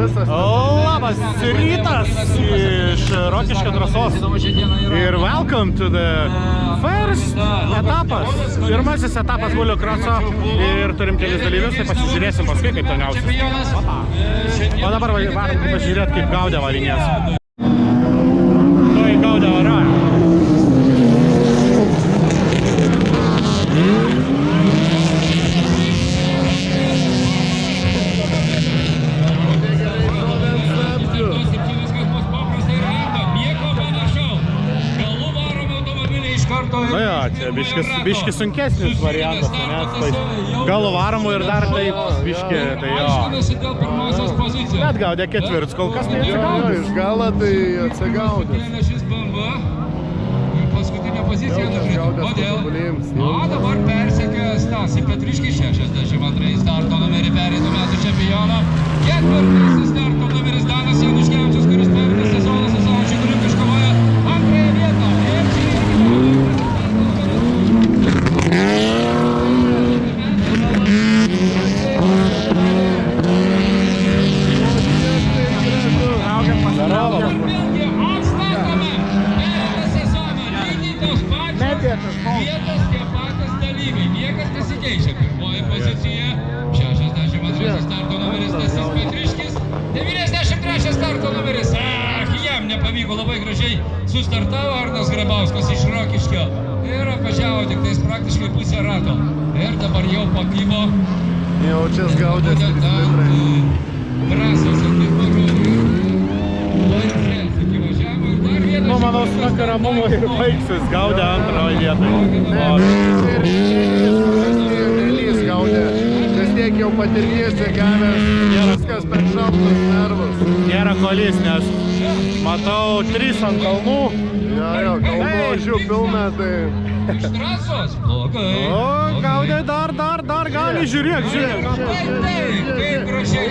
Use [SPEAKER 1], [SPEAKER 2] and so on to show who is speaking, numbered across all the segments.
[SPEAKER 1] Labas rytas iš Rokiškio trasos ir welcome to the first etapas. Pirmasis etapas Bulio kroso ir turim kelis dalyvius, tai pasižiūrėsim paskui, kaip ten gausis. O dabar varom pasižiūrėti, kaip Gaudė varinės. Tuoj Gaudė varoja. Nu jo, čia biški sunkesnis variantas, nes galų varomų ir dar taip biški, tai jo. Bet Gaudė ketvirts, kol kas tai atsigaudys.
[SPEAKER 2] Iš galą tai atsigaudys.
[SPEAKER 3] Paskutinė pozicija nukrito. Kodėl? O dabar persekė Stasį Petriškį, 62 starto numerį pereitų metų čempiono. Ketvirtasis starto numeris Danas Januškevičius, kuris pereitą sezoną su savo šituriu iškovojo antrąją vietą. Vietos tie patys dalyviai, niekas nesikeičia. Pirmoji pozicija, 62 starto numeris Stasys Petriškis, 93 starto numeris. Jam nepavyko, labai gražiai sustartavo Arnas Grabauskas iš Rokiškio ir apvažiavo tik tais praktiškai pusę rato. Ir dabar jau pakybo.
[SPEAKER 2] Jau čia Gaudės 3 litrai.
[SPEAKER 3] Trasos atiparų ir
[SPEAKER 1] Nu, manau, smaka ramumo ir baigsis Gaudė antroje vietoje.
[SPEAKER 2] Nelys Gaudė. Vis tiek jau patirties gavęs, viskas per šaltus nervus.
[SPEAKER 1] Nėra kolys, nes matau 3 ant kalnų.
[SPEAKER 2] Jo, kalnų ožių pilna, tai...
[SPEAKER 3] Iš trasos? Blogai.
[SPEAKER 1] O, Gaudė dar gali, žiūrėk.
[SPEAKER 3] Kaip gražiai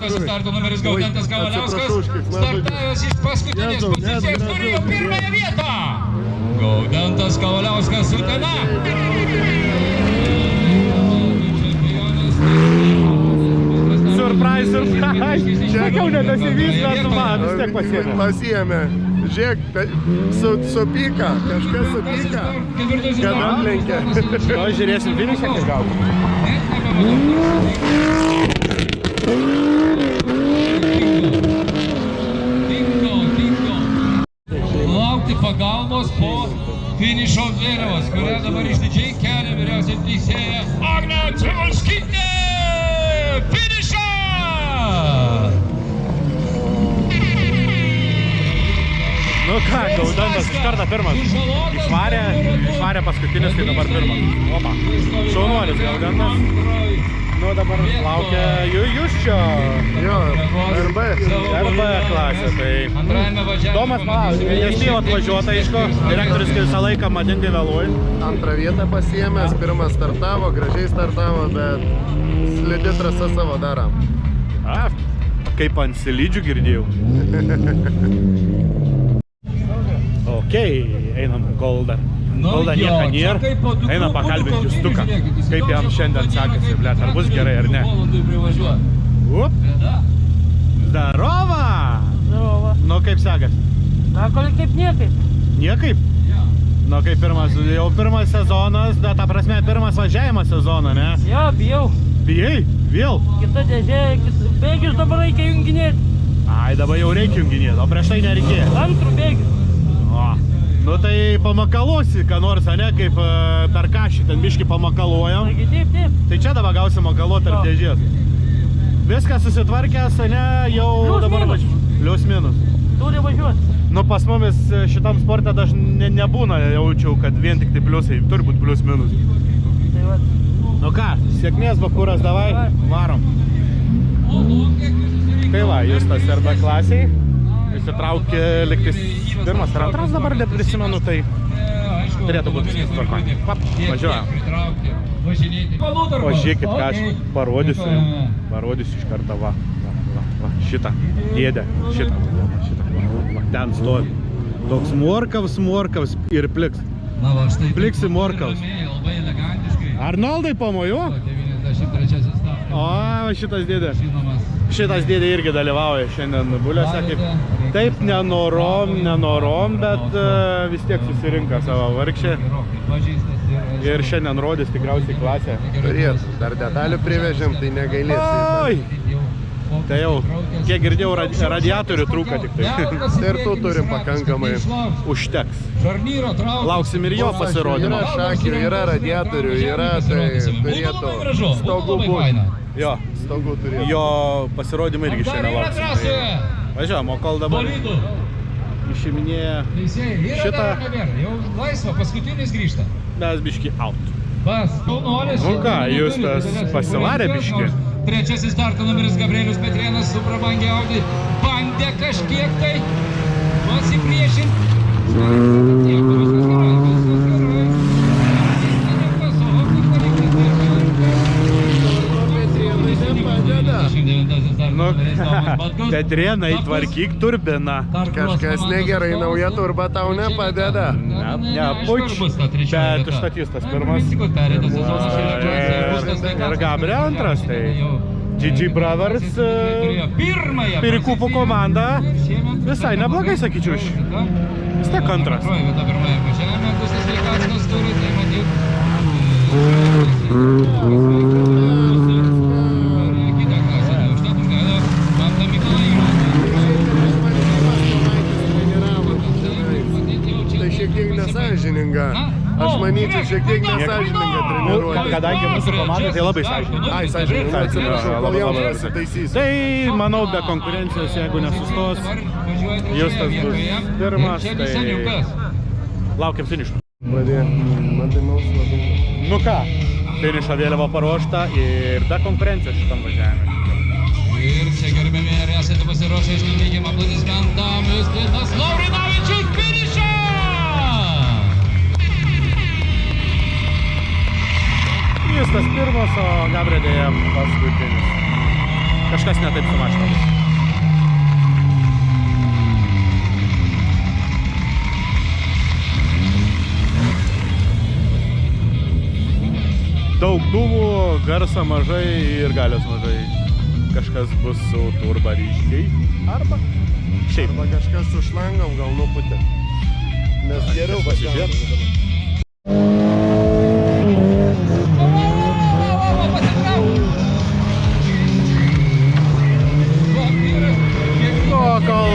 [SPEAKER 3] starto numeris Gaudentas Kavaliauskas, startavęs iš paskutinės pozicijos, turėjo pirmąją vietą. Gaudentas Kavaliauskas Utena.
[SPEAKER 1] Surprise. Sakiau, nebesivys, bet tu man vis tiek pasiėmė.
[SPEAKER 2] Pasiėmė. Žiūrėk, supyka, kažkas supyka, kad aplenkė.
[SPEAKER 1] O, žiūrėsim finišą, kaip Gaudė.
[SPEAKER 3] Laukti pagalbos po finišo vėliavos, kurią dabar išdidžiai kelia vyriausia teisėja Agnė Čivalskytė. Finišą!
[SPEAKER 1] Nu ką, Gaudentas iš karto pirmas. Išvarė paskutinis, tai dabar pirmas. Opa, šaunuolis Gaudentas. Nu dabar laukia Jusčio.
[SPEAKER 2] Jo,
[SPEAKER 1] RB klasė, tai... Tomas Malavičius, nespėjo atvažiuota, aišku, direktorius visą laiką madingai vėluoja.
[SPEAKER 2] Antrą vietą pasiėmęs, pirmas startavo, gražiai startavo, bet slidi trasa savo darą.
[SPEAKER 1] Kaip ant slidžių girdėjau. Okei, einam Goldą. Goldą nieka nėra. Einam pakalbinti Justuką. Kaip jam šiandien sekasi, blėt, ar bus gerai ar ne. Zdarova! Nu, kaip sekasi?
[SPEAKER 4] Na, kaip niekaip.
[SPEAKER 1] Niekaip? Nu, kaip jau pirmas sezonas, ta prasme, pirmas važiavimas sezono, ne?
[SPEAKER 4] Jo, bijau.
[SPEAKER 1] Bijai? Vėl?
[SPEAKER 4] Kita dėžė, bėgius dabar reikia junginėti.
[SPEAKER 1] Ai, dabar jau reikia junginėti, o prieš tai nereikėjo.
[SPEAKER 4] Antrų bėgius.
[SPEAKER 1] Nu tai pamakaluosi, ką nors, ne, kaip per kašį, ten biškį pamakaluojam.
[SPEAKER 4] Taip.
[SPEAKER 1] Tai čia dabar gausim makaluoti tarp dėžės. Viskas susitvarkęs, ne, jau dabar važiuoju. Plius minus.
[SPEAKER 4] Turi važiuoti.
[SPEAKER 1] Nu pas mumis šitam sporte dažnai nebūna, jaučiau, kad vien tik tai pliusai, turi būti plius minus.
[SPEAKER 4] Tai va.
[SPEAKER 1] Nu ką, sėkmės Bakuras, davai, varom. Tai va, Justas RB klasiai. Įsitraukė liktis pirmas ar antras, dabar neprisimenu, tai turėtų būti viskas tvarkoj. Važiuojam. O žiūrėkit, ką aš parodysiu jums. Parodysiu iš karto, va, šitą dėdę, šitą, ten stovi. Toks morkavs ir pliks. Pliksi morkavs. Arnoldai pamojuok. O, šitas dėdė irgi dalyvauja šiandien buliuose, kaip taip nenorom, bet vis tiek susirinka savo vargšę. Ir šiandien rodys tikriausiai klasę.
[SPEAKER 2] Turėt, dar detalių privežėm, tai negailėsi.
[SPEAKER 1] Oi! Tai jau, kiek girdėjau, radiatorių trūka tik tai.
[SPEAKER 2] Tai ir tų turim pakankamai.
[SPEAKER 1] Užteks. Lauksim ir jo pasirodymą.
[SPEAKER 2] Yra šakių, yra radiatorių, yra, tai turėtų stogų būti.
[SPEAKER 1] Jo,
[SPEAKER 2] Stogų turėtų.
[SPEAKER 1] jo pasirodymą irgi šiandien lauksim. Tai važiuojam, o kol dabar išiminėja šitą,
[SPEAKER 3] Jau laisva, paskutinis grįžta.
[SPEAKER 1] mes biški out.
[SPEAKER 3] Nu
[SPEAKER 1] ką, Justas pasivarė biškį.
[SPEAKER 3] Trečiasis starto numeris Gabrielius Petrėnas su prabangia Audi bandė kažkiek tai pasipriešinti.
[SPEAKER 1] Nu, Petrėnai, tvarkyk turbiną.
[SPEAKER 2] Kažkas negerai, nauja turba tau nepadeda.
[SPEAKER 1] Ne, puč, bet užstatys tas pirmas. Ir Gabriel antras, tai GG Brothers Pirikūpų komanda visai neblogai, sakyčiau. Vis tiek antras.
[SPEAKER 2] Tai šiek tiek nesąžininga. Aš manyčiau, šiek tiek nesąžininga treniruoti.
[SPEAKER 1] Kadangi mūsų komanda, tai labai sąžininga.
[SPEAKER 2] Ai, sąžininga, atsiprašau, kol jau pasitaisys.
[SPEAKER 1] Tai manau, be konkurencijos, jeigu nesustos, Justas bus pirmas, tai laukiam finišų.
[SPEAKER 2] Pradėk, man tai maus labai.
[SPEAKER 1] Nu ką, finišo vėliava paruošta ir be konkurencijos šitam važiavime.
[SPEAKER 3] Ir čia gerbėmi, ar esate pasiruošę iškilmingiem aplodismentam, Justinas Laurinavičius finišą!
[SPEAKER 1] Justas pirmas, o Gabriel dėja paskutinis. Kažkas ne taip su mašina. Daug dūmų, garsa mažai ir galios mažai. Kažkas bus su turba ryškiai, arba šiaip.
[SPEAKER 2] Arba kažkas su šlangom gal nuputė. Nes geriau pasižiūrėt.
[SPEAKER 1] O kol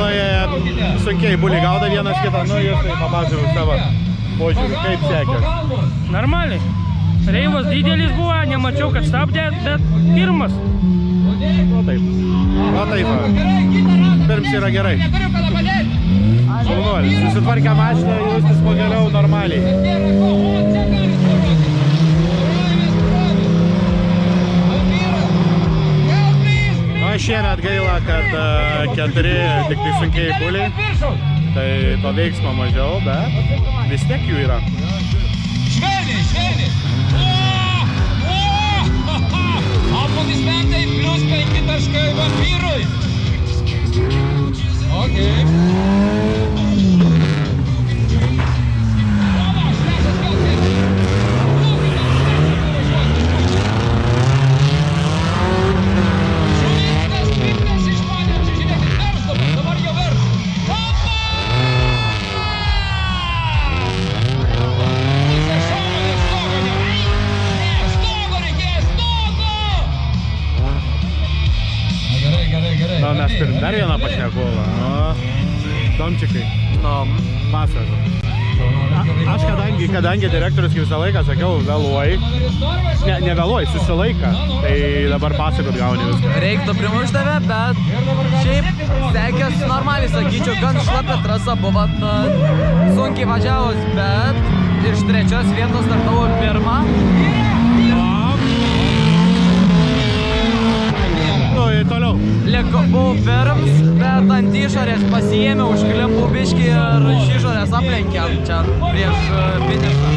[SPEAKER 1] sunkiai buliai gauda vienas kitą, nu jūs tai papasakau savo požiūrį, kaip sekės.
[SPEAKER 4] Normaliai. Reivas didelis buvo, nemačiau, kad stabdė, bet pirmas.
[SPEAKER 1] O taip. Pirms yra gerai. Šaunuolis. Susitvarkę mašiną, jaustis pagaliau normaliai. O šiemet gaila, kad 4 tik tai sunkiai buliai. Tai to veiksmo mažiau, bet vis tiek jų yra.
[SPEAKER 3] Švelniai, švelniai! Aplodismentai plius 5 taškai vampyrui! Okei. Šunistas pirmas išmanė apsižiūrėti. Dabar jau vers.
[SPEAKER 1] Na, mes turim dar vieną pašnekovą. Tomčikai. Pasažu. Aš kadangi direktorius visą laiką sakiau, vėluoji. Ne vėluoji, susilaiką. Tai dabar pasakot gauni viską.
[SPEAKER 5] Reiktų primušti tave, bet šiaip sekės normaliai, sakyčiau, gan šlapia trasa buvo, sunkiai važiavus, bet iš trečios vietos startavau pirmą.
[SPEAKER 1] Nu, ir toliau.
[SPEAKER 5] Buvau pirms, bet ant išorės pasiėmiau, užklimpau biškį ir iš išorės aplenkiam čia prieš finišą.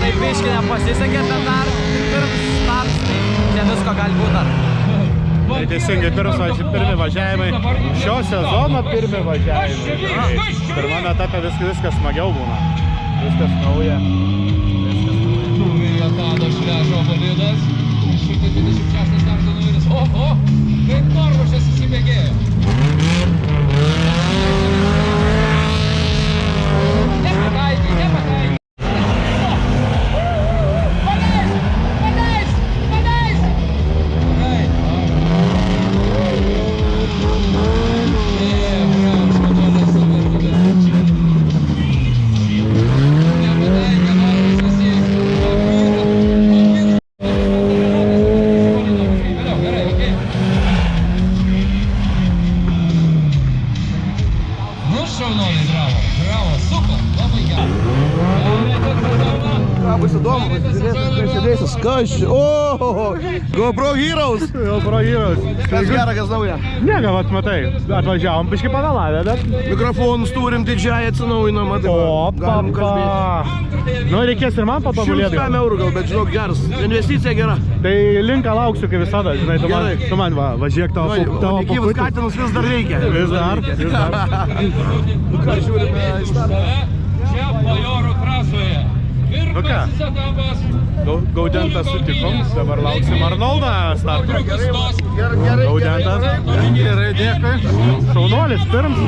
[SPEAKER 5] Tai biškį nepasisekė, bet dar pirms start, tai ne visko gali būti dar.
[SPEAKER 1] Tai teisingai, pirmi važiavimai. Šio sezono pirmi važiavimai. Pirmame etape viskas smagiau būna. Viskas nauja.
[SPEAKER 3] Tado Šlešo bolidas. 126 starto numeris Oho, kaip Norvašas įsibėgėjo. Nepataikė.
[SPEAKER 2] Kas? O, GoPro Heroes.
[SPEAKER 1] GoPro Heroes.
[SPEAKER 2] Kas gera, kas nauja?
[SPEAKER 1] Ne, gal matai, atvažiavom biškai pavėlavę, bet...
[SPEAKER 2] Mikrofonus turim didžiai atsinaujinamą, tai galim kalbėti.
[SPEAKER 1] Nu, reikės ir man patobulėti.
[SPEAKER 2] 100 eurų gal, bet žinok, geras. Investicija gera.
[SPEAKER 1] Tai linką lauksiu, kaip visada, žinai, tu man važiuok tavo
[SPEAKER 2] Gyvus
[SPEAKER 1] pukutį.
[SPEAKER 2] katinus vis dar reikia.
[SPEAKER 1] Vis dar.
[SPEAKER 2] Ką žiūrime į startą?
[SPEAKER 3] Čia Bajorų trasoje.
[SPEAKER 1] Nu ką? Gaudentas sutikom, dabar lauksim Arnoldą starto. Gaudentas. Gerai, dėkui. Šaunuolis pirms.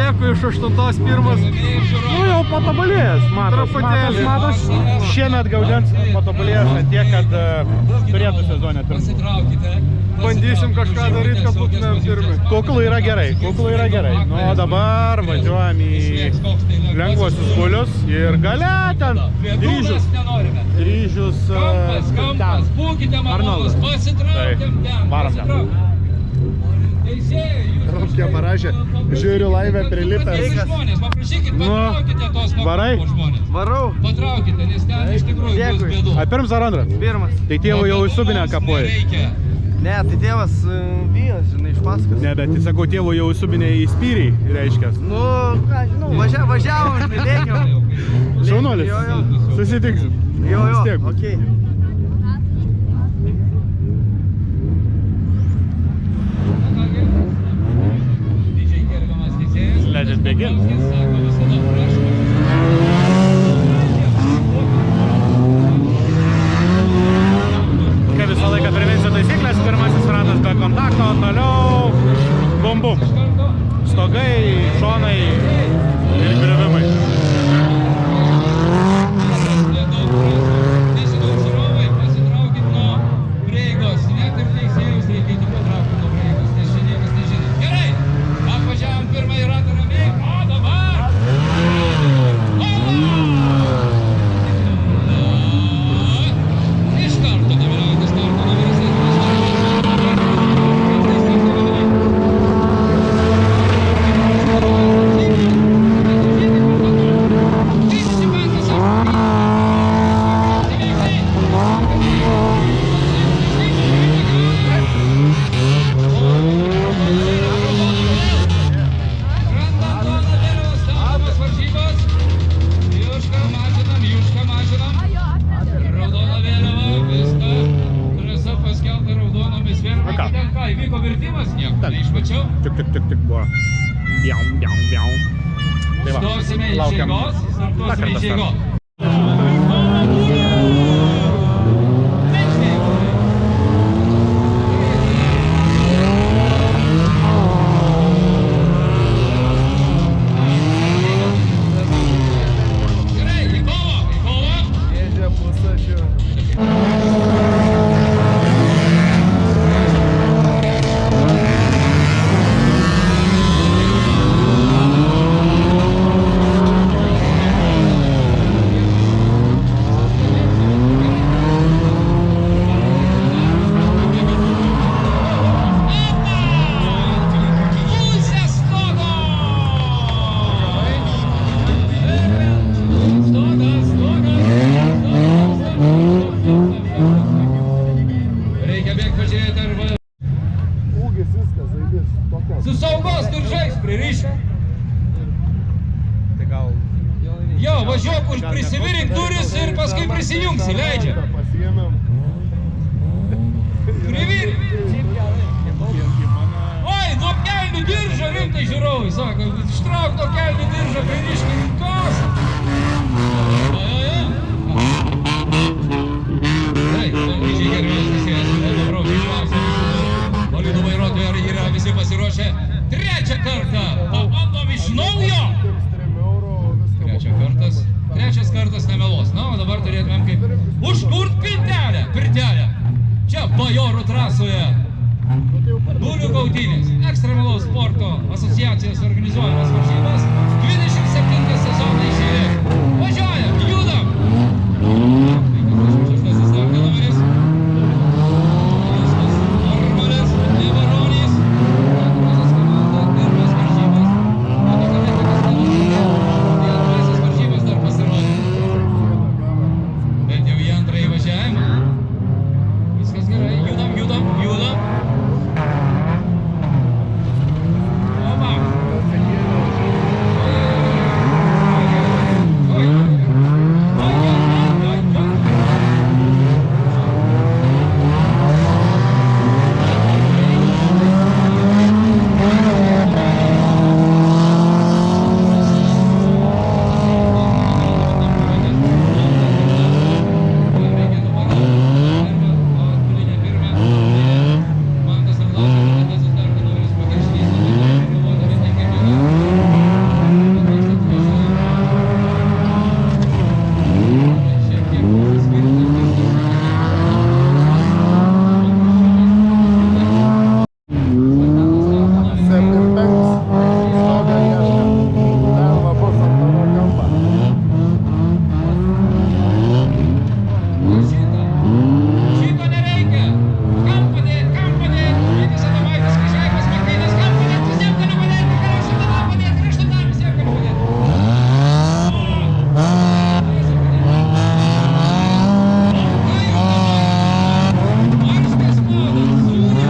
[SPEAKER 2] Dėkui iš 8.1.
[SPEAKER 1] Nu jau patobulėjęs, matos. Šiemet Gaudens patobulėjęs tiek, kad turėtų sezonę pirmą.
[SPEAKER 2] Bandysim kažką daryti, kad būtumėm pirmi.
[SPEAKER 1] Kuklų yra gerai. Nu, o dabar važiuojam į lengvuosius gulius ir gale ten Dryžius
[SPEAKER 3] Kampas, būkite malonus, pasitraukiam ten.
[SPEAKER 1] Varom ten.
[SPEAKER 2] Romkė parašė, žiūriu laivę prilipęs.
[SPEAKER 3] Paprašykit, patraukite tos
[SPEAKER 1] Varai?
[SPEAKER 3] žmonės.
[SPEAKER 2] Varau.
[SPEAKER 3] Patraukite, nes ten iš tikrųjų bus bėdų.
[SPEAKER 1] A pirms ar antras?
[SPEAKER 5] Pirmas.
[SPEAKER 1] Tai tėvų jau į Subinę kapuoja.
[SPEAKER 3] Reikia.
[SPEAKER 5] Ne, tai tėvas bijos, žinai, iš paskos.
[SPEAKER 1] Ne, bet jis sako, tėvų jau į Subinę įspyriai, reiškias.
[SPEAKER 5] Nu, ką, žinau, važiavom, žinai, lėkiam.
[SPEAKER 1] Šaunuolis,
[SPEAKER 5] Jo.
[SPEAKER 1] susitiksim.
[SPEAKER 5] Jo,
[SPEAKER 1] Vis tiek.
[SPEAKER 5] okei.
[SPEAKER 3] Didžiai gerbiamas teisėjas.
[SPEAKER 1] Let it begin.
[SPEAKER 3] Sako visada, prašau.
[SPEAKER 1] Kaip visą laiką priminsiu taisyklės, pirmasis ratas be kontakto, toliau bum bum. Stogai, šonai ir griuvimai.
[SPEAKER 3] Nežinau, žiūrovai, pasitraukit nuo prieigos. Net ir teisėjus reikėtų patraukti nuo prieigos, nes čia niekas nežino. Gerai, apvažiavom pirmąjį ratą ramiai, o dabar... Iš karto dalyvauti starto numeris. Įvyko vertimas, nieko neišmačiau.
[SPEAKER 1] Tik buvo. Biau. Tai va,
[SPEAKER 3] Stosime iš
[SPEAKER 1] laukiam.
[SPEAKER 3] eigos, startuosime iš eigos. Gerai, į kovą.
[SPEAKER 2] Ėdė pusą šio.
[SPEAKER 3] Reikia bėgti pažiūrėti, ar
[SPEAKER 2] Ūgis viskas, zaibis. Tokios.
[SPEAKER 3] su saugos diržais pririšę.
[SPEAKER 1] Tai gal...
[SPEAKER 3] Jo, važiuok, už prisivirink duris ir paskui prisijungsi, leidžia.
[SPEAKER 2] Pasiėmėm.
[SPEAKER 3] Privirink. Oi, nuo kelnių diržo rimtai žiūrovai, sako, ištrauk nuo kelnių diržo, pririškit kas. Gerai, didžiai gerbiamas teisėjas, prašau, išklausė. Bulių kautynės. Ekstremalaus sporto asociacijos organizuojamas varžybas. 27 sezoną iš eilės. Važiuojam, judam! 56 starto numeris. Armalis, Nevaronis. Antrasis komandas, pirmas varžybas. Antrasis varžybas dar pasirodė. Bet jau į antrąjį važiavimą. Viskas gerai, judam. Opa! Šito nereikia! Kam padėt? Vienas Adomaitis, Kryžaitis, Martynas, kam padėt? Visiems galiu padėt! Kraštutą padėt! Visiems galiu padėt! Marškės modas, sūnė!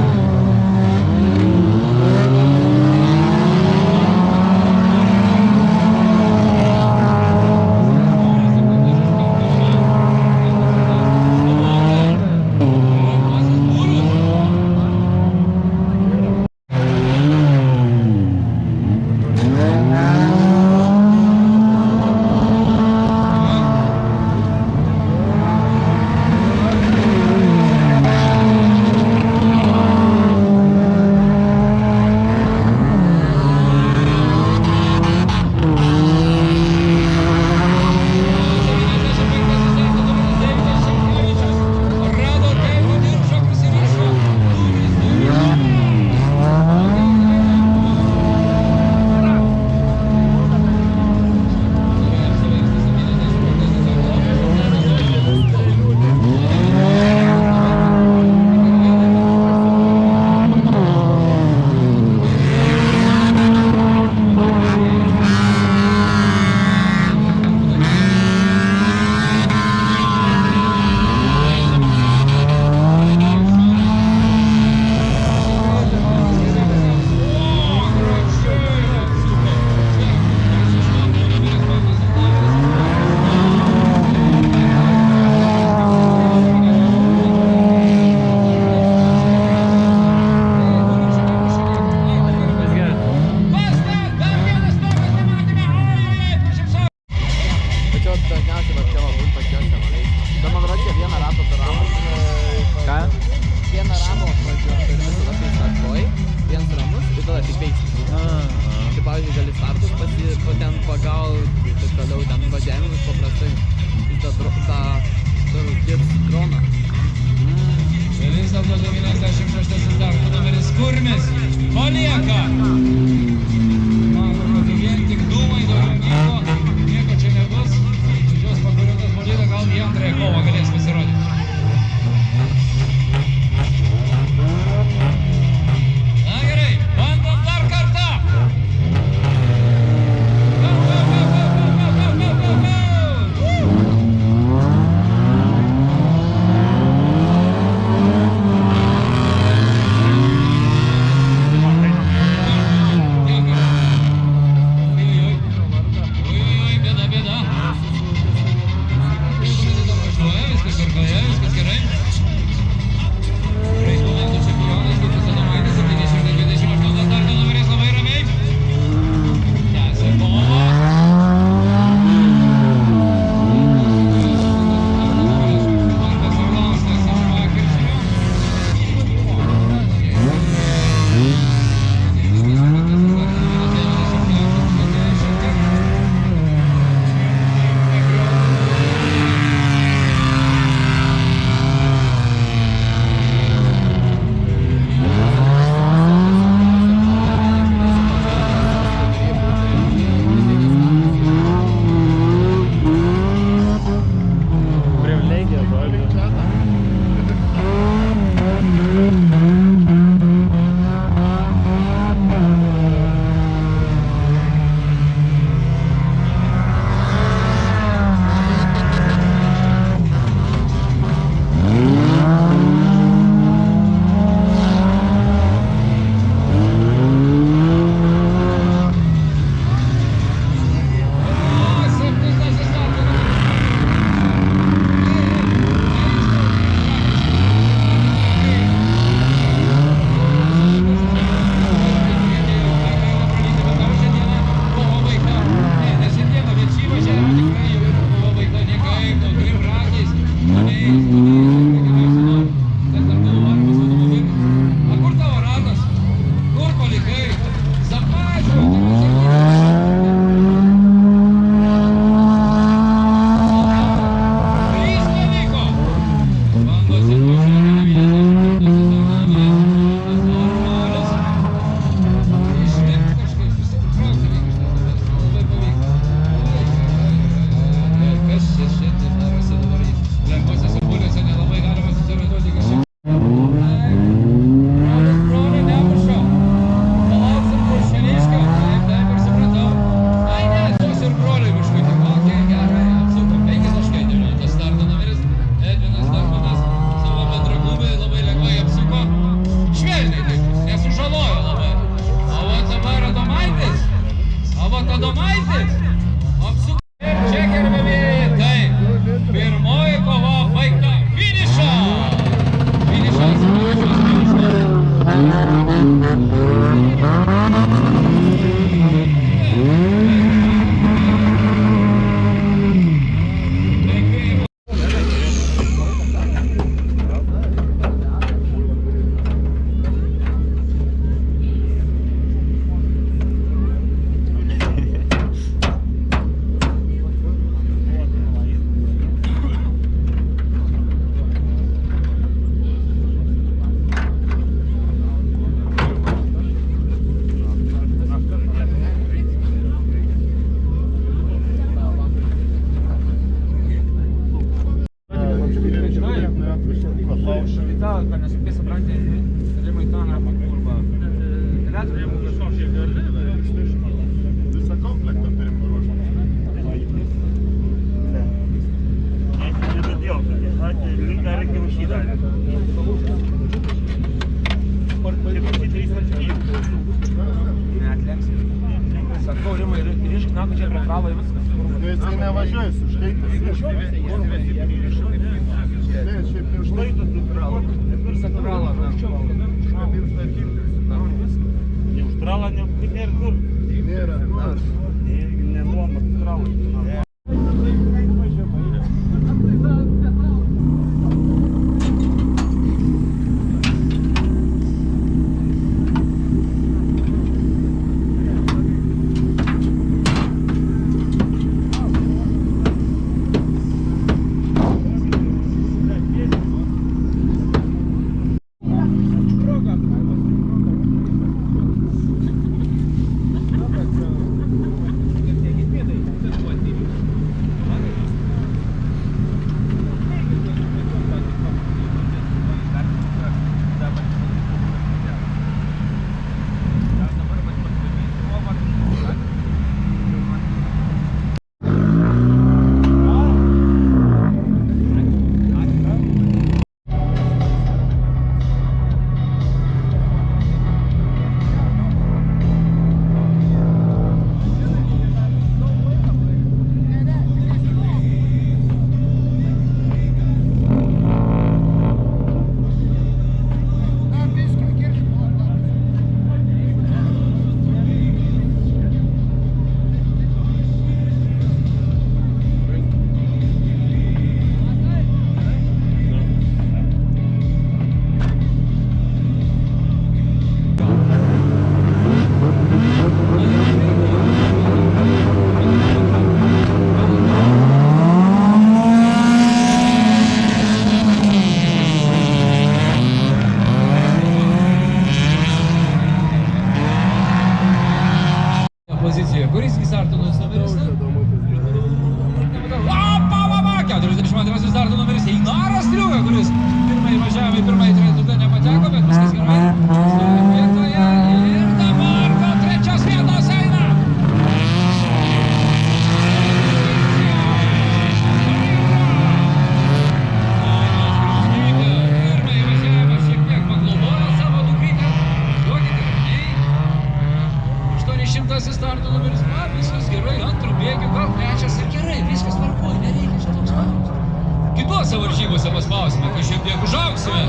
[SPEAKER 3] Vis dėlto 96 starto numeris Kurmis palieka. Matome, kad vien tik dūmai, daugiau nieko čia nebus. Šios pakuriuotas bolidą gal į antrąją kovą galės pasirodyti. Na gerai, bandom dar kartą. Bėda.
[SPEAKER 2] Visą komplektą turim paruošti.
[SPEAKER 6] Sakau, Rimai, rišk naku čia prie kralo ir viskas.
[SPEAKER 2] Nu, jisai nevažiuoja su šteitais. Ne, šiaip ne šteitas, tai kralo.
[SPEAKER 6] Sakralą,
[SPEAKER 7] Не уштрала, не пример kur.
[SPEAKER 2] Nėra.
[SPEAKER 7] Ne nuoma, уштрала.
[SPEAKER 3] Pozicijoje. Kuris starto numeris? Opa, 42 starto numeris Einaras Striuga, kuris pirmąjį važiavo į pirmąjį trejetuką nepateko, bet viskas gerai. Stovi vietoje ir dabar po trečios vietos eina. Pirmąjį važiavimą šiek tiek paglobojo savo dukrytę. Duokite ramiai. 800 starto numeris, viskas gerai, antrų bėgių, gal trečias ir gerai, viskas tvarkoja, nereikia čia toks spaus. Kituose varžybose paspausime, kai šiek tiek užaugsime.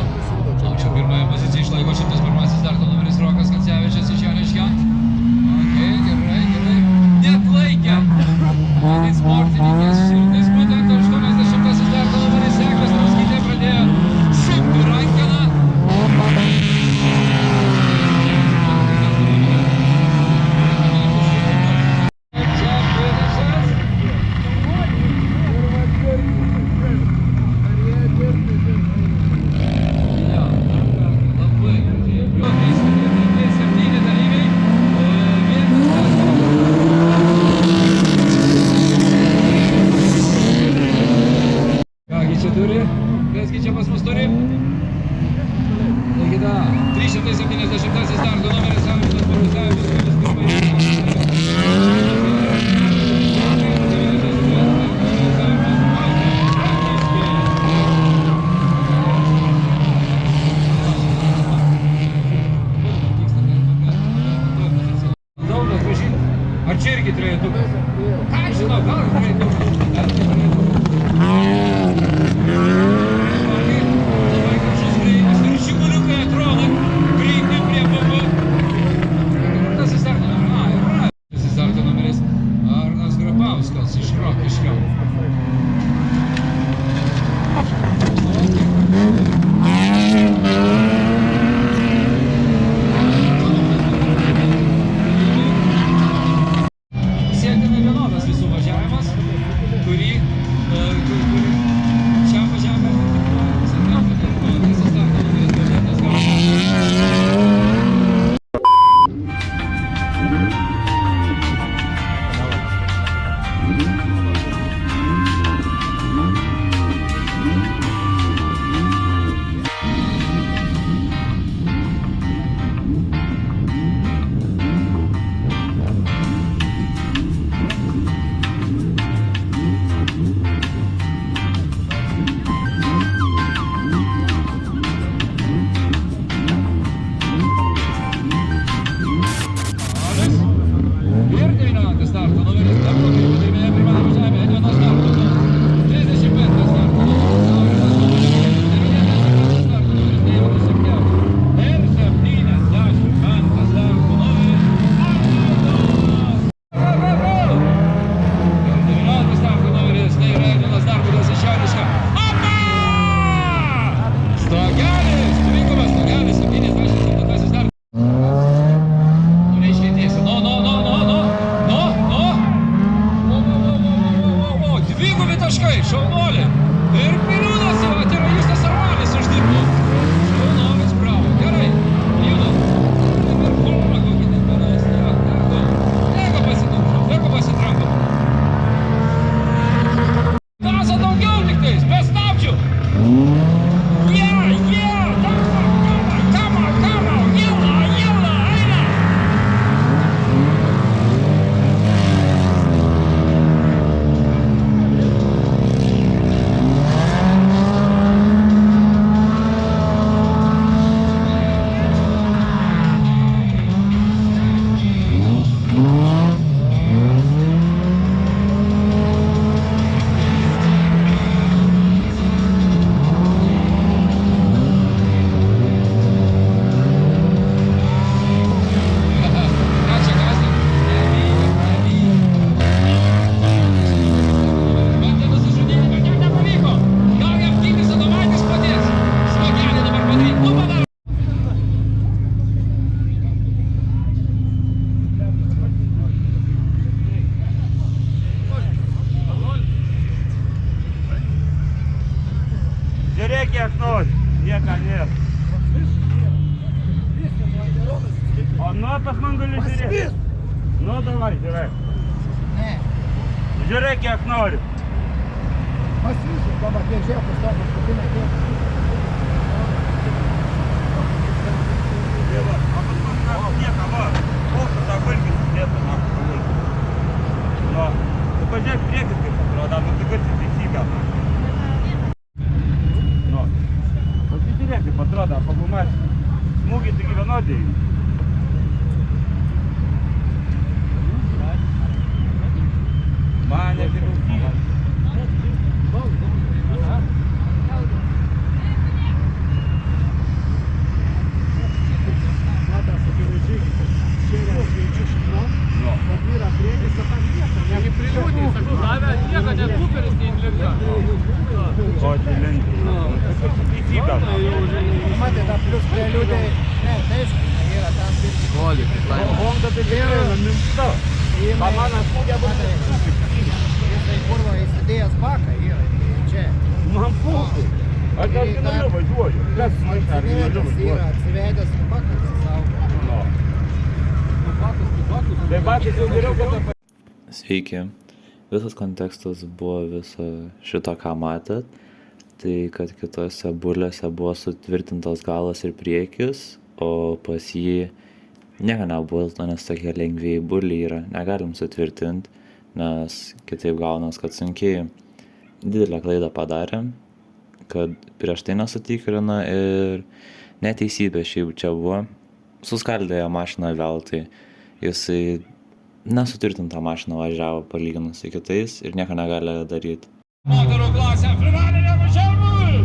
[SPEAKER 3] O čia pirmąją poziciją išlaiko 101 starto numeris Rokas Kancevičius iš Joniškio. Gerai. Net laikė. Tai sportininkės širdis, būtent 80 starto numeris Eglės Rauskytė pradėjo šimti rankeną. Kasgi čia pas mus turi? Taigi da, 370 starto numeris Alvinas Borusevičius, Daunas važyt, ar čia irgi trejetukas? Ką žinau, gal trejetukas? Labai gražus greitis ir šiguliukai atrodo, greitai prie BB. Ir 19 starto numeris Darko pirmąjame primena važiavime Edvino starto. 35 starto numeris Edvinas Darbudas iš Šiaurėšką. Stogelis, dvigubas Stogelis, 77 startas. Dvigubi taškai, šaunuolė. Ir Miliūnas jau atėjo Justas Armalis uždirbo. Šaunuolis, bravo, gerai. Miliūnas. Dabar formą kokį ten paras. Teko pasidūžo, teko pasitranko. Gazą daugiau tik tais, be stabdžių.
[SPEAKER 7] Žiūrėk, kiek nori, nieko nėra. O nu, pas man gali žiūrėti. Nu, davai, žiūrėk. Žiūrėk, kiek nori.
[SPEAKER 8] Pasvysiu, baba, kiek žiūrėk, pastopas, patinai, kiek.
[SPEAKER 7] Dieva, o pas man ką, nieko, va. Koks tą valgį sudėtų, na, palaikyti. Nu, tu pažiūrėk priekis, kaip atrodo, nu, tu garsi teisybę. Pasižiūrėk, kaip atrodo, pagumas smūgiai taigi vienodai. Man nepriklausys.
[SPEAKER 8] Matas, akivaizdžiai, šėrė skaičių šiknom, o vyra priekis, o tam nieko. Negi priliūdį, sakau, davė nieko, net Cooperis neįliga.
[SPEAKER 7] O, cilindrį. Teisybę.
[SPEAKER 8] Matė, tą plius priliūdį, ne, teiskai, yra tam pirkti.
[SPEAKER 5] Koli, kaip
[SPEAKER 7] O
[SPEAKER 5] laimė.
[SPEAKER 7] Honda tai vėliau nemimsta. Pamana smūgė bus.
[SPEAKER 8] Jisai kurva įsidėjęs baką yra, čia.
[SPEAKER 7] Man pūstai. Aš originaliu važiuoju. Kas man originaliu važiuoju?
[SPEAKER 8] Atsivedęs baką apsisaugo.
[SPEAKER 7] Tai bakas jau geriau, kad
[SPEAKER 9] Sveiki. Visas kontekstas buvo viso šito, ką matėt. Tai, kad kitose bulėse buvo sutvirtintas galas ir priekis, o pas jį nieko nebuvo, nes tokie lengviai buliai yra. Negalim sutvirtinti, nes kitaip gaunas, kad sunkiai didelę klaidą padarėm, kad prieš tai nesutikrina ir neteisybė šiaip čia buvo. Suskaldė mašiną vėl, tai jisai nesutvirtintą mašiną važiavo palyginus su kitais ir nieko negali daryti.
[SPEAKER 3] Moterų klasė, finalinė važiavimui!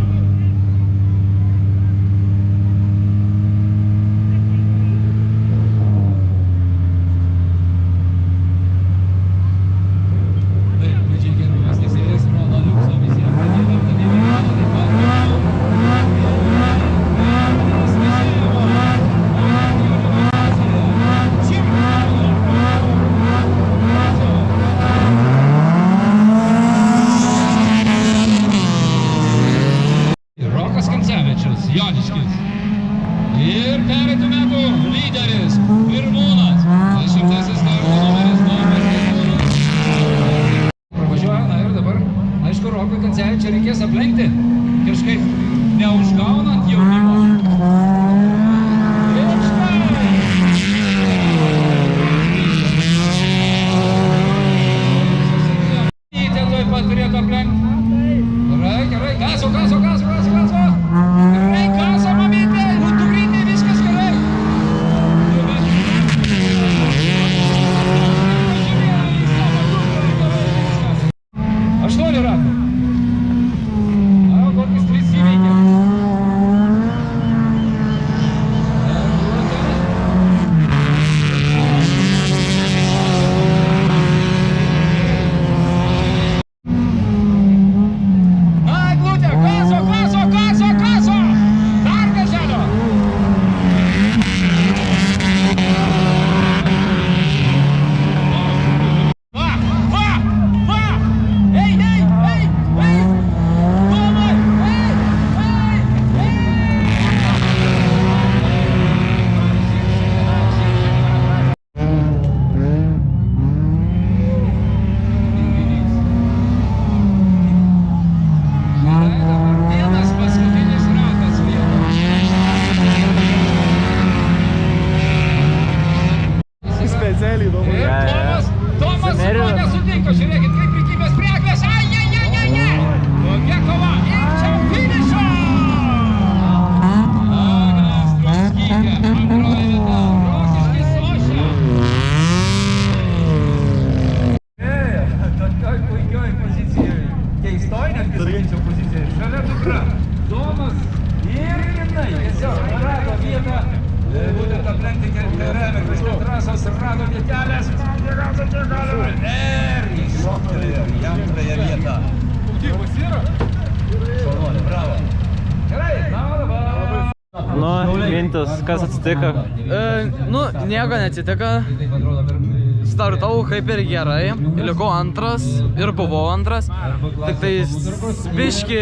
[SPEAKER 2] specialiai įdomu.
[SPEAKER 3] Ir Tomas su tuo nesutinka, žiūrėkit, kaip prikibęs prie eglės. Tokia kova ir čia finišo! Agnė Strumskytė, antroji vieta, Rokiškis Ošia. Tokioj puikioj pozicijoje, keistoj net pasakyčiau pozicijoje, šalia dukra. Tomas ir jinai tiesiog rado vietą, būtent aplenkti kairiame krašte trasos, rado vietelės. Ir įšoktelėjo į antrąją vietą. Audimas yra? Šaunuolė, bravo. Gerai, na dabar.
[SPEAKER 5] Nu, mintis, kas atsitiko? Nieko neatsitiko. Startau kaip ir gerai, likau antras ir buvau antras. Tik tai biški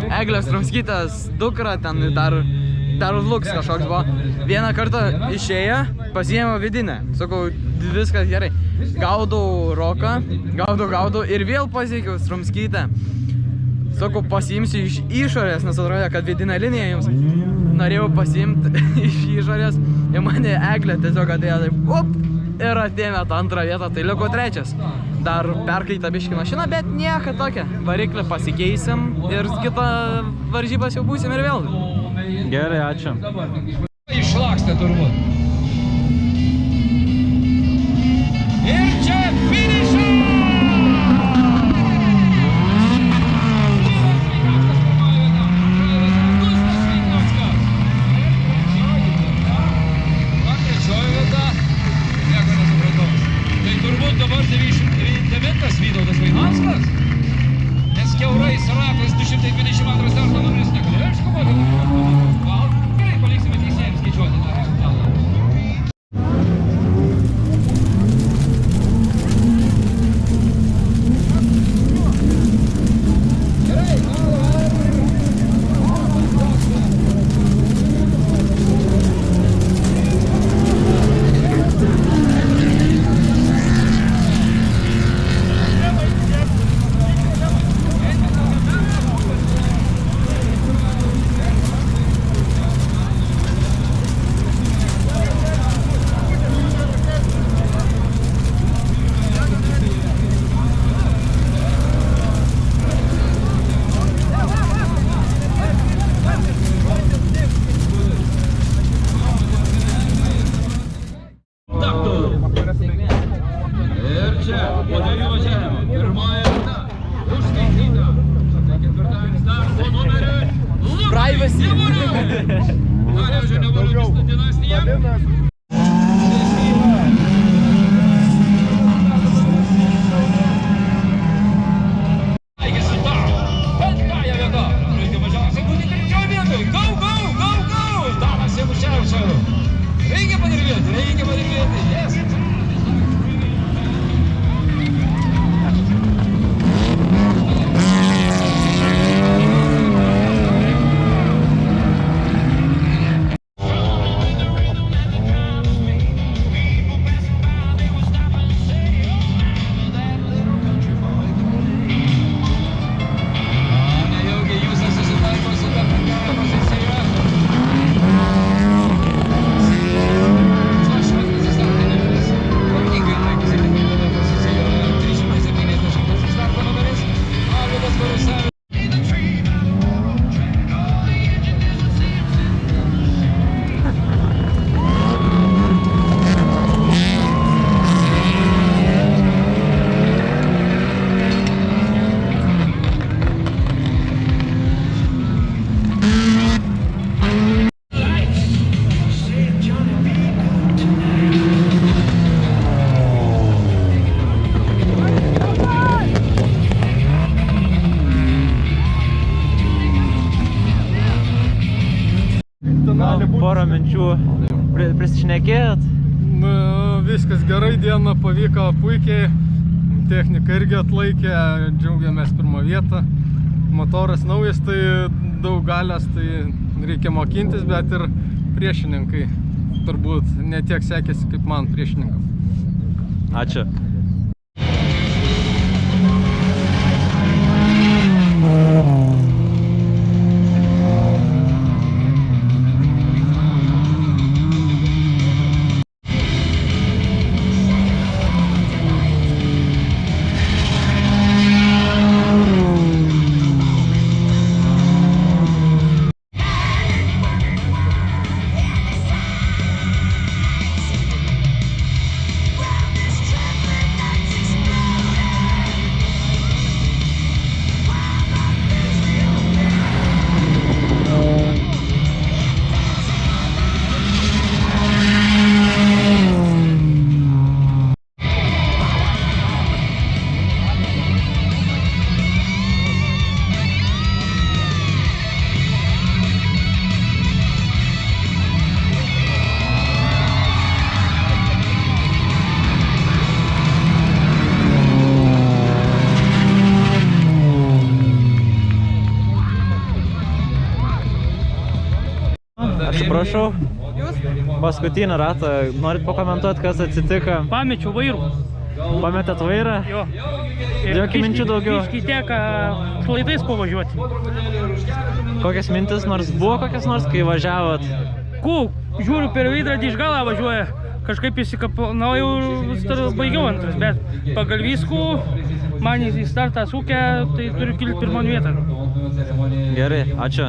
[SPEAKER 5] Eglės Strumskytės dukra ten dar luks kažkoks buvo. Vieną kartą išėjo, pasiėmiau vidinę. Sakau, viskas gerai. Gaudau roką, gaudau ir vėl pasiekiau Strumskytę. Sakau, pasiimsiu iš išorės, nes atrodė, kad vidinė linija jums. Norėjau pasiimti iš išorės ir mane Eglė tiesiog atėjo taip, ir atėmė tą antrą vietą, tai liko trečias. Dar perkaita biški mašina, bet nieko tokia. Variklį pasikeisim ir kitą varžybas jau būsim ir vėl. Gerai, ačiū.
[SPEAKER 3] Išlakstė turbūt. Ir čia finišas! Trečioji vieta. Nieko nesupratau. Tai turbūt dabar 99 Vytautas Vainauskas. Nes kiaurais ratais 222 starto numeris negalėjo iškovoti. Gal gerai paliksime teisėjams skaičiuoti tą rezultatą.
[SPEAKER 5] Porą minčių prisišnekėjot?
[SPEAKER 8] Viskas gerai, diena pavyko puikiai, technika irgi atlaikė, džiaugiamės pirmą vietą. Motoras naujas, tai daug galios, tai reikia mokintis, bet ir priešininkai turbūt ne tiek sekėsi kaip man priešininkam.
[SPEAKER 5] Ačiū. Prašau, paskutinį ratą, norit pakomentuoti, kas atsitiko?
[SPEAKER 4] Pamečiau vairų.
[SPEAKER 5] Pametėt vairą?
[SPEAKER 4] Jo.
[SPEAKER 5] Jokių minčių daugiau?
[SPEAKER 4] Biškį teka šlaitais pavažiuoti.
[SPEAKER 5] Kokias mintis, nors buvo kokias nors, kai važiavot?
[SPEAKER 4] Žiūriu per veidrodį iš galą važiuoja. Kažkaip įsikapau ir baigiau antras, bet pagal viskų man į startą sukę, tai turiu kilti pirmą vietą.
[SPEAKER 5] Gerai, ačiū.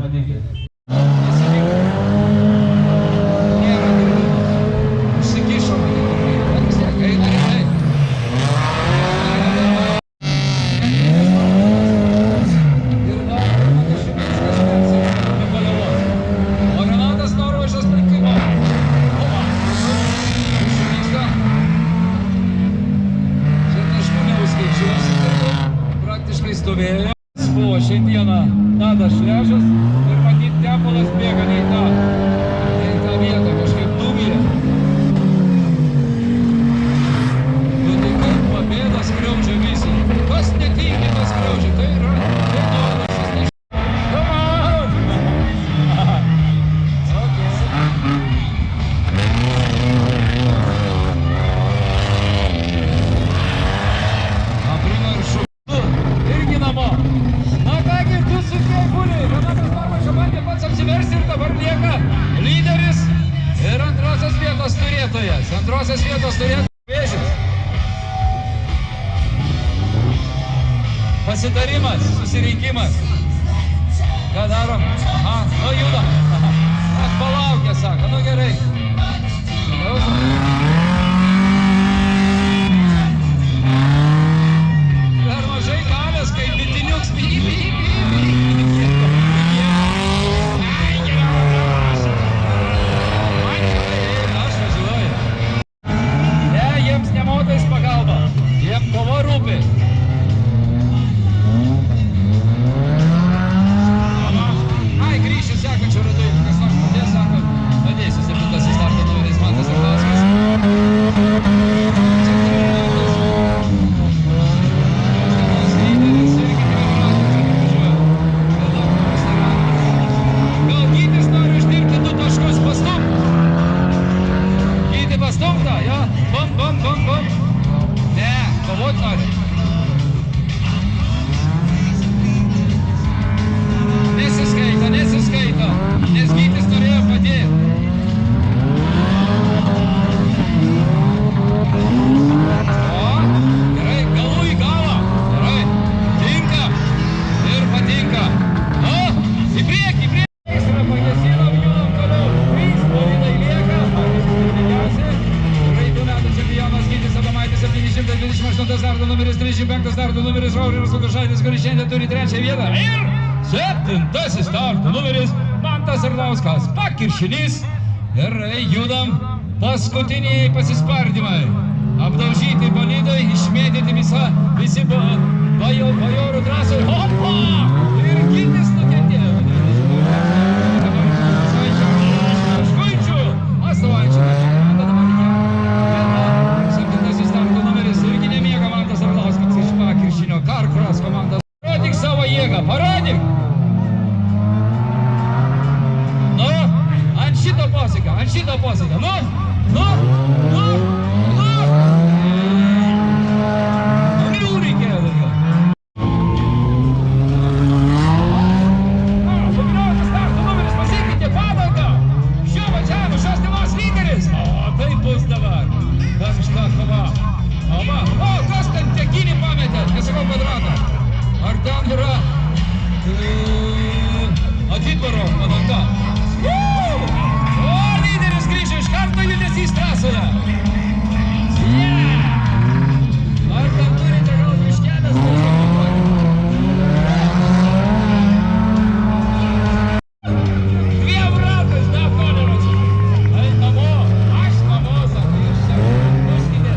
[SPEAKER 3] Stovėjo. Buvo šiandieną Tadas Šležas ir matyt Tepalas bėga ne į tą vietą kažkaip dumlė. Nu tai kaip pabėda skriaudžia visi. Kas netingi tas skriaudžia, tai yra Tepalas. Come on! Primaršu. Irgi namo. Na kągi, tu sukiai guliai. Renatas Barbačio bandė pats apsiversti ir dabar lieka lyderis ir antrosios vietos turėtojas. Antrosios vietos turėtojas Vėžis. Pasitarimas, susirinkimas. Ką darom? Aha, nu judam. Ach, palaukė, sako, nu gerai. Per mažai gavęs, kai bitiniuks aš važiuoju. Ne, jiems nemotais pagalba, jiem kova rūpi. Ai, grįšiu sekančių ratu, kas nors padės, sako, padėsiu 7 starto numeris Mantas Arlauskas. Gal Gytis nori uždirbti 2 taškus, pastum? Gyti pastumta, jo? Bum. Ne, kovot nori. Nesiskaito, nes Gytis norėjo padėti. O, gerai, galų į galą. Gerai, tinka ir patinka. Nu, į priekį. Ekstra pagesinam, judam toliau. 3 bolidai lieka, patys pirmiausia. Praeitų metų čempionas Gytis Adomaitis, 728 starto numeris, 35 starto numeris Aurimas Lukašaitis, kuris šiandien turi 3 vietą. Ir 7 starto numeris Mantas Arlauskas, pakiršinys. Gerai, judam. Paskutiniai pasispardymai. Apdaužyti bolidai, išmėtyti visi bajorų trasoj. Hopa! Ir Gytis nukentėjo. Škuičių, atstovaujančių. Vieta, 7 starto numeris irgi nemiega Mantas Arlauskas iš pakiršinio. Karkras komandas. Parodyk savo jėgą, parodyk! Nu, ant šito posėdžio. Nu! Nulių reikėjo daugiau. 17 starto numeris pasikeitė pabaigą. Šio važiavimo šios dienos lyderis. O, tai bus dabar. Karšta kova. O, kas ten tekinį pametė? Nesakau kvadratą. Ar ten yra Atvaro padanga? O, lyderis grįžo iš karto judesys trasoje. Ar ten turite gal miškelės? Dviem ratais, ne, Koleras. Ai, namo. Aš namo, sako, iš čia. Paskidė.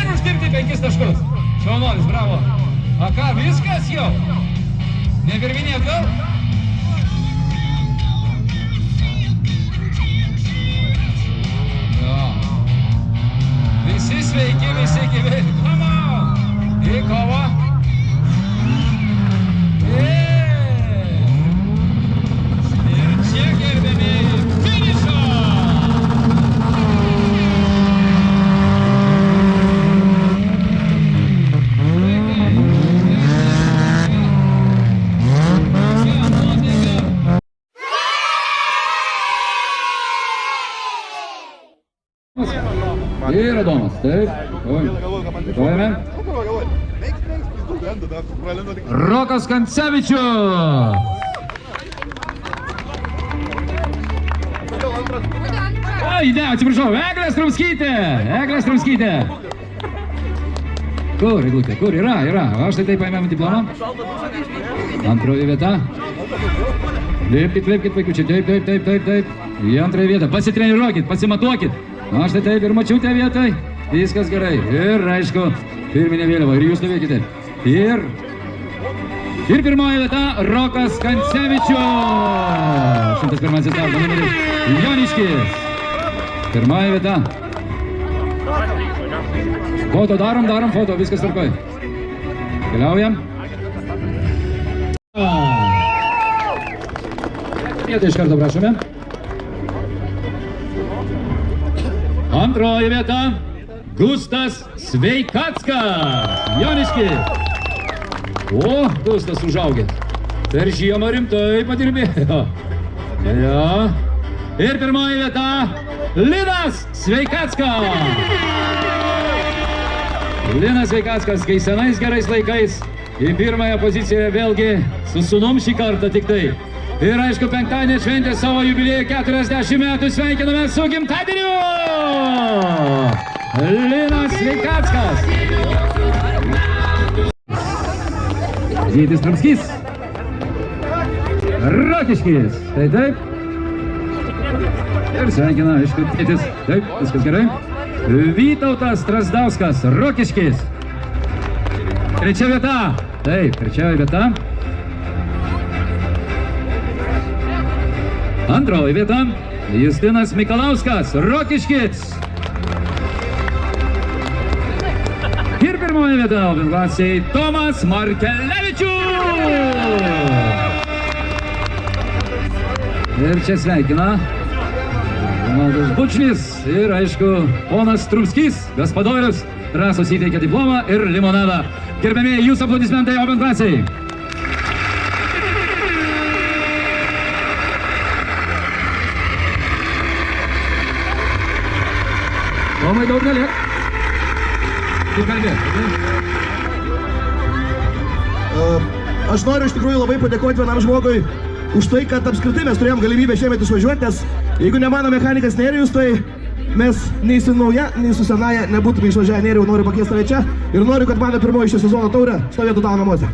[SPEAKER 3] ir uždirbti 5 taškus. Šaunuolis, bravo. A ką, viskas jau? Nevirvinėt gal? Jo. Visi sveiki, visi gyvi. Come on! Į kovą. Ir čia gerbėmiai finišą!
[SPEAKER 10] Ir Adomas, taip. Dėkojame. Rokas Kancevičius. Ai, ne, atsiprašau, Eglė Strumskytė. Eglė Strumskytė. Kur, Eglutė, kur? Yra. O štai taip paėmėm diplomą. Antroji vieta. Lipkit, vaikučiai, taip. Į antrąją vietą. Pasitreniruokit, pasimatuokit. O štai taip ir mačiutė vietoj. Viskas gerai. Ir, aišku, pirminė vėliava. Ir jūs stovėkite. Ir pirmoji vieta Rokas Kancevičius. 101 starto numeris Joniškis. Pirmoji vieta. Foto darom foto. Viskas tvarkoj. Keliaujam. Vietą iš karto prašome. Antroji vieta Gustas Sveikackas, Joniškis. O, Gustas užaugęs. Per žiemą rimtai padirbėjo. Jo. Ir pirmoji vieta Linas Sveikackas. Linas Sveikackas, kai senais gerais laikais į pirmąją poziciją vėlgi su sūnum šį kartą tik tai. Ir aišku, penktadienį šventė savo jubiliejų 40 metų. Sveikiname su gimtadieniu! Linas Sveikackas. Zytis Trumskys. Rokiškis. Taip. Ir sveikina, aišku, tėtis. Taip, viskas gerai. Vytautas Strasdauskas, Rokiškis. Trečia vieta. Taip, trečioji vieta. Antroji vieta Justinas Mikalauskas, Rokiškis. Ir pirmoji vieta klasėje Tomas Markelevičius. Ir čia sveikina Ronaldas Bučnis ir aišku ponas Trumskys, gaspadorius, Rasos įteikia diplomą ir limonadą. Gerbėmiai, jūsų aplodismentai Open klasėje. Tomai, daug neliek. Kaip kalbėt?
[SPEAKER 11] Aš noriu iš tikrųjų labai padėkoti vienam žmogui už tai, kad apskritai mes turėjom galimybę šiemet išvažiuoti, nes jeigu ne mano mechanikas Nerijus, tai mes nei su nauja, nei su senaja nebūtume išvažiavę. Nerijau, noriu pakviesti tave čia ir noriu, kad mano pirmoji šio sezono taurė stovėtų tavo namuose.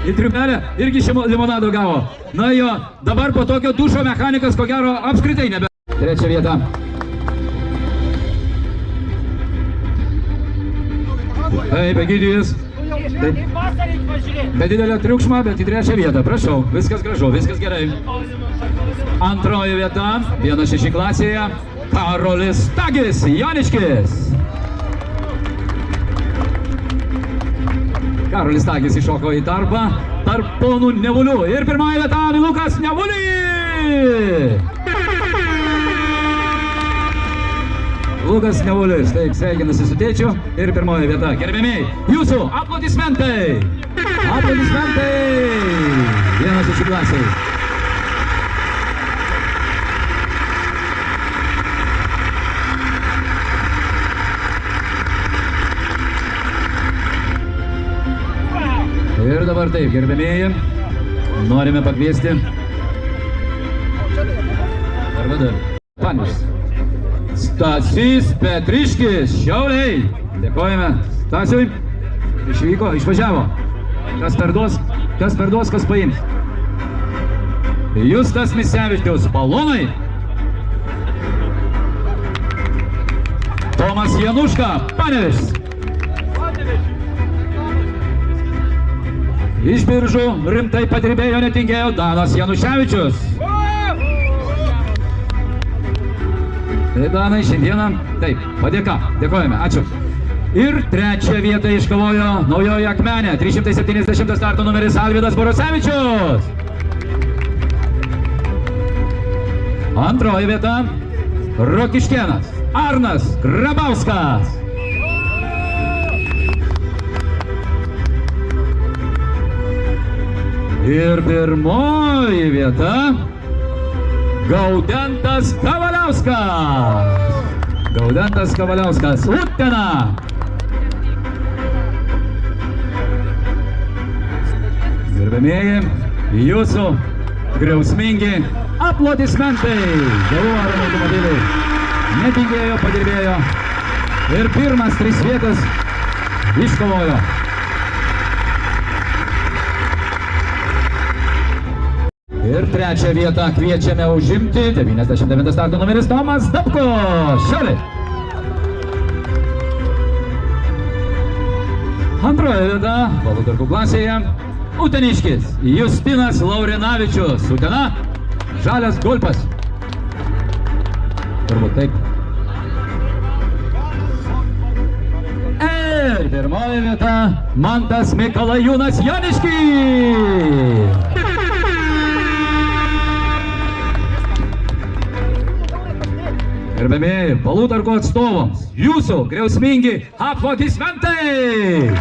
[SPEAKER 10] Į triumelę irgi limonado gavo. Na jo, dabar po tokio dušo mechanikas ko gero apskritai nebe. Trečia vieta. Taip, Egidijus. Be didelio triukšmo, bet į trečią vietą. Prašau, viskas gražu, viskas gerai. Antroji vieta, 1-6 klasėje, Karolis Tagis, Joniškis. Karolis Tagis iššoko į darbą tarp ponų Nevulių. Ir pirmoji vieta Lukas Nevulys. Lukas Nevulis, taip, sveikinasi su tėčiu. Ir pirmoji vieta. Gerbiamiai, jūsų aplodismentai. Aplodismentai. 1-6 klasėje. Ir dabar taip, gerbėmėjai, norime pakviesti arba dar Panius. Stasys Petriškis, Šiauliai. Dėkojame Stasiui. Išvyko, išvažiavo. Kas perduos, kas paims. Justas Misevičius, balonai. Tomas Januška, Panevėžis. Iš Biržų rimtai padirbėjo, netingėjo Danas Januševičius. Tai Danai šiandieną, taip, padėka, dėkojame, ačiū. Ir trečią vietą iškovojo Naujoji Akmenė, 370 starto numeris Alvydas Borosevičius. Antroji vieta Rokiškėnas Arnas Grabauskas. Ir pirmoji vieta Gaudentas Kavaliauskas, Utena. Gerbėmieji, jūsų griausmingi aplodismentai. Dėl Arno automobiliai netingėjo, padirbėjo ir pirmas 3 vietas iškovojo. Ir trečią vietą kviečiame užimti 99 starto numeris Tomas Dabko, Šiauliai. Antroje vieta balų tarkų klasėje Uteniškis Justinas Laurinavičius, Utena, žalias gulpas. Turbūt taip. Ir pirmoji vieta Mantas Mikalajūnas Joniškis. Gerbėmėjai, balų tarkų atstovams, jūsų griausmingi aplodismentai!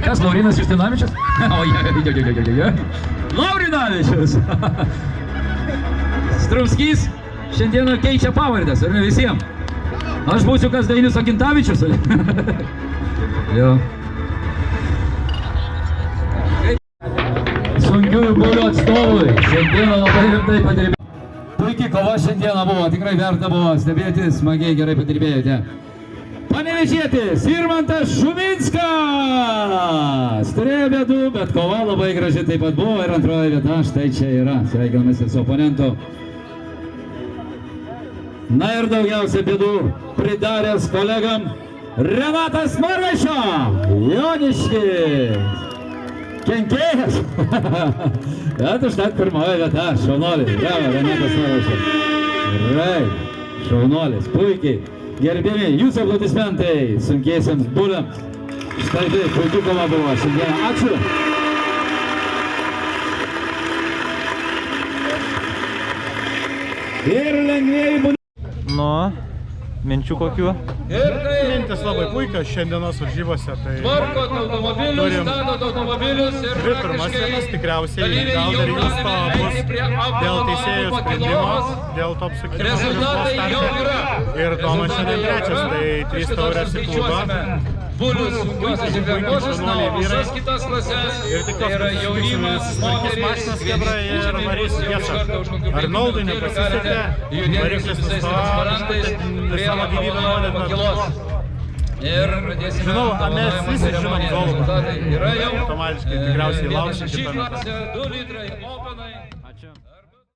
[SPEAKER 10] Kas, Laurinas Justinavičius? Laurinavičius! Strumskys šiandieną keičia pavardės, ar ne visiems? Aš būsiu kas Dainius Agintavičius. Jo. Sunkiųjų būrių atstovui šiandieną labai rimtai padirbėjo. Puikiai kova šiandieną buvo, tikrai verta buvo stebėti, smagiai gerai padirbėjote. Panevėžietis Irmantas Šuminskas. Turėjo bėdų, bet kova labai graži taip pat buvo ir antroji vieta štai čia yra. Sveikinamės ir su oponentu. Na ir daugiausia bėdų pridaręs kolegam Renatas Norvaiša, Joniškis, kenkėjas. Bet užtat pirmoji vieta, šaunuolis, bravo, Renatas Norvaiša. Gerai, šaunuolis, puikiai. Gerbėmi, jūsų aplodismentai sunkiesiams buliams. Štai tai, puikiai kova buvo šiandieną. Ačiū. Ir lengvėjai būdų.
[SPEAKER 1] Nu, minčių kokių?
[SPEAKER 6] Mintis labai puikios šiandienos varžybose, tai turim 2 pirmas vietas, tikriausiai gal dar Justo bus dėl teisėjų sprendimo, dėl to apsukimo ir Tomas šiandien 3, tai 3 taurės į klubą.
[SPEAKER 3] Bulius sunkiosios čempionatos, na, o visas kitas klases yra jaunimas,
[SPEAKER 6] Mašinas Kebra ir varys Viesa. Arnoldui nepasisekė, variklis nustojo, savo gyvybę nori pakilos.
[SPEAKER 3] Ir pradėsime.
[SPEAKER 6] Žinau, mes visi žinom Zolą.
[SPEAKER 3] Yra jau
[SPEAKER 6] automatiškai tikriausiai lauksim kitą metą.
[SPEAKER 3] 2 litrai openai.